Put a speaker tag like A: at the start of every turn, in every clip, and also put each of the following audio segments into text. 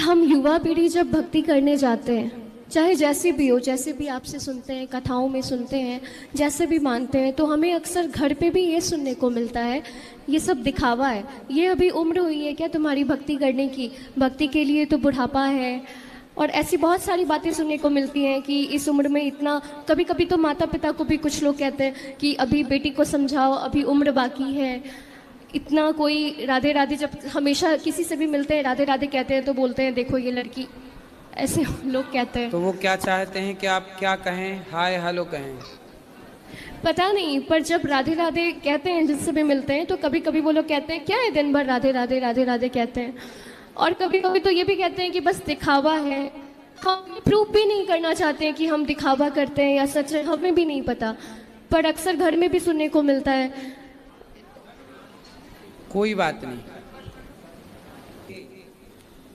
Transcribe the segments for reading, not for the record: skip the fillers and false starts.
A: हम युवा पीढ़ी जब भक्ति करने जाते हैं, चाहे जैसे भी हो, जैसे भी आपसे सुनते हैं, कथाओं में सुनते हैं, जैसे भी मानते हैं, तो हमें अक्सर घर पे भी ये सुनने को मिलता है, ये सब दिखावा है, ये अभी उम्र हुई है क्या तुम्हारी भक्ति करने की, भक्ति के लिए तो बुढ़ापा है। और ऐसी बहुत सारी बातें सुनने को मिलती हैं कि इस उम्र में इतना, कभी कभी तो माता पिता को भी कुछ लोग कहते हैं कि अभी बेटी को समझाओ, अभी उम्र बाकी है। इतना कोई राधे राधे, जब हमेशा किसी से भी मिलते हैं राधे राधे कहते हैं तो बोलते हैं देखो ये लड़की, ऐसे लोग कहते हैं।
B: तो वो क्या चाहते हैं कि आप क्या कहें, हाय हेलो कहें?
A: पता नहीं, पर जब राधे राधे कहते हैं जिससे भी मिलते हैं तो कभी कभी वो लोग कहते हैं क्या है दिन भर राधे राधे राधे राधे कहते हैं। और कभी कभी तो ये भी कहते हैं कि बस दिखावा है, हम प्रूफ भी नहीं करना चाहते हैं कि हम दिखावा करते हैं या सच है, हमें भी नहीं पता, पर अक्सर घर में भी सुनने को मिलता है।
B: कोई बात नहीं,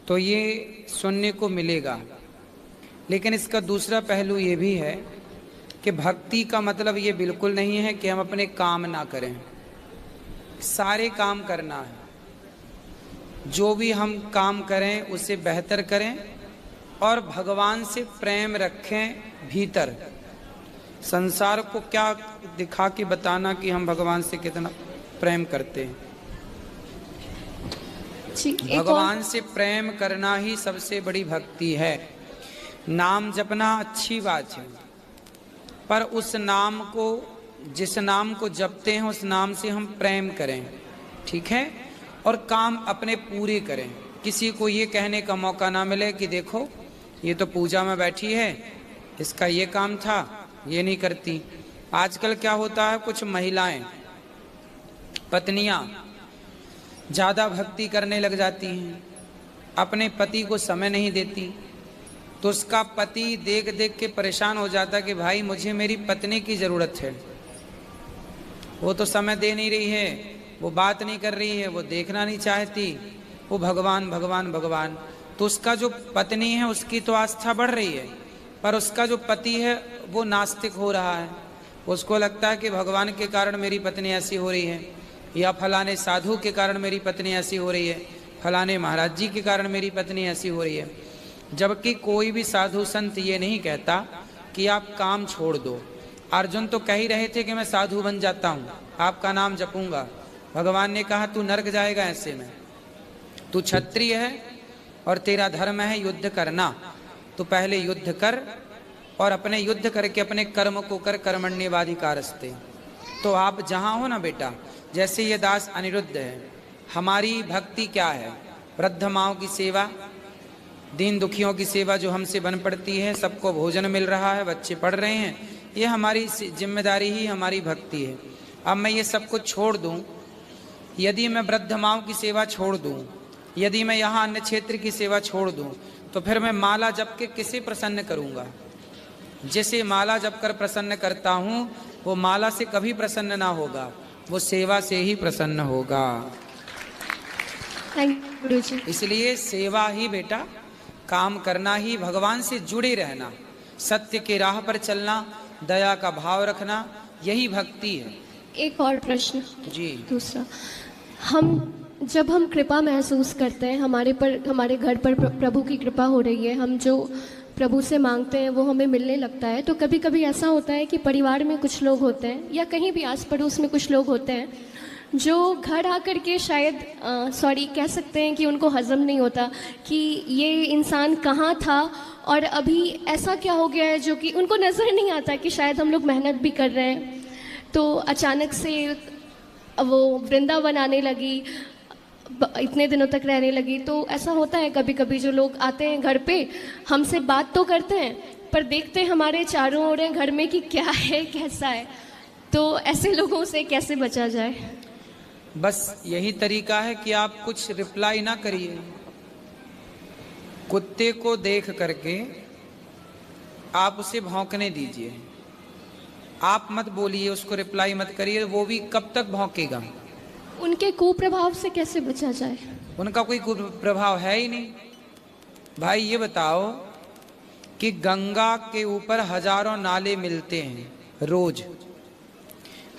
B: तो ये सुनने को मिलेगा, लेकिन इसका दूसरा पहलू ये भी है कि भक्ति का मतलब ये बिल्कुल नहीं है कि हम अपने काम ना करें। सारे काम करना है, जो भी हम काम करें उसे बेहतर करें और भगवान से प्रेम रखें भीतर। संसार को क्या दिखा के बताना कि हम भगवान से कितना प्रेम करते हैं। भगवान से प्रेम करना ही सबसे बड़ी भक्ति है। नाम जपना अच्छी बात है, पर उस नाम को, जिस नाम को जपते हैं उस नाम से हम प्रेम करें, ठीक है, और काम अपने पूरे करें। किसी को ये कहने का मौका ना मिले कि देखो ये तो पूजा में बैठी है, इसका ये काम था, ये नहीं करती। आजकल क्या होता है, कुछ महिलाएं, पत्नियां ज़्यादा भक्ति करने लग जाती हैं, अपने पति को समय नहीं देती, तो उसका पति देख देख के परेशान हो जाता कि भाई मुझे मेरी पत्नी की ज़रूरत है, वो तो समय दे नहीं रही है, वो बात नहीं कर रही है, वो देखना नहीं चाहती, वो भगवान भगवान भगवान। तो उसका जो पत्नी है उसकी तो आस्था बढ़ रही है, पर उसका जो पति है वो नास्तिक हो रहा है। उसको लगता है कि भगवान के कारण मेरी पत्नी ऐसी हो रही है, या फलाने साधु के कारण मेरी पत्नी ऐसी हो रही है, फलाने महाराज जी के कारण मेरी पत्नी ऐसी हो रही है। जबकि कोई भी साधु संत ये नहीं कहता कि आप काम छोड़ दो। अर्जुन तो कह ही रहे थे कि मैं साधु बन जाता हूँ, आपका नाम जपूंगा। भगवान ने कहा तू नरक जाएगा ऐसे में, तू क्षत्रिय है और तेरा धर्म है युद्ध करना, तो पहले युद्ध कर और अपने युद्ध करके अपने कर्म को कर, कर्मण्येवाधिकारस्ते। तो आप जहाँ हो ना बेटा, जैसे ये दास अनिरुद्ध है, हमारी भक्ति क्या है, वृद्ध माओं की सेवा, दीन दुखियों की सेवा जो हमसे बन पड़ती है, सबको भोजन मिल रहा है, बच्चे पढ़ रहे हैं, ये हमारी जिम्मेदारी ही हमारी भक्ति है। अब मैं ये सब कुछ छोड़ दूं, यदि मैं वृद्ध माओं की सेवा छोड़ दूं, यदि मैं यहाँ अन्य क्षेत्र की सेवा छोड़ दूं, तो फिर मैं माला जप के किसे प्रसन्न करूँगा? जिसे माला जप कर प्रसन्न करता हूँ वो माला से कभी प्रसन्न ना होगा, वो सेवा से ही प्रसन्न होगा। इसलिए सेवा ही बेटा, काम करना ही, भगवान से जुड़े रहना, सत्य के राह पर चलना, दया का भाव रखना, यही भक्ति है।
A: एक और प्रश्न
B: जी।
A: दूसरा, जब हम कृपा महसूस करते हैं, हमारे घर पर प्रभु की कृपा हो रही है, हम जो प्रभु से मांगते हैं वो हमें मिलने लगता है, तो कभी कभी ऐसा होता है कि परिवार में कुछ लोग होते हैं या कहीं भी आस पड़ोस में कुछ लोग होते हैं जो घर आकर के शायद कह सकते हैं कि उनको हजम नहीं होता कि ये इंसान कहाँ था और अभी ऐसा क्या हो गया है, जो कि उनको नज़र नहीं आता कि शायद हम लोग मेहनत भी कर रहे हैं, तो अचानक से वो वृंदावन आने लगी, इतने दिनों तक रहने लगी। तो ऐसा होता है कभी कभी, जो लोग आते हैं घर पे, हमसे बात तो करते हैं पर देखते हैं हमारे चारों ओर घर में कि क्या है कैसा है, तो ऐसे लोगों से कैसे बचा जाए?
B: बस यही तरीका है कि आप कुछ रिप्लाई ना करिए। कुत्ते को देख करके आप उसे भौंकने दीजिए, आप मत बोलिए, उसको रिप्लाई मत करिए, वो भी कब तक भौंकेगा?
A: उनके कुप्रभाव से कैसे बचा जाए?
B: उनका कोई कुप्रभाव है ही नहीं। भाई ये बताओ कि गंगा के ऊपर हजारों नाले मिलते हैं रोज,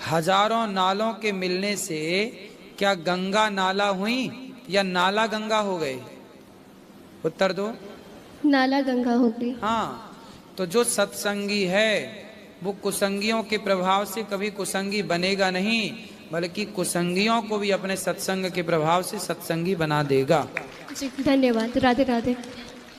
B: हजारों नालों के मिलने से क्या गंगा नाला हुई या नाला गंगा हो गए? उत्तर दो।
A: नाला गंगा होगी।
B: हाँ, तो जो सत्संगी है वो कुसंगियों के प्रभाव से कभी कुसंगी बनेगा नहीं, बल्कि कुसंगियों को भी अपने सत्संग के प्रभाव से सत्संगी बना देगा।
A: जी धन्यवाद। राधे राधे।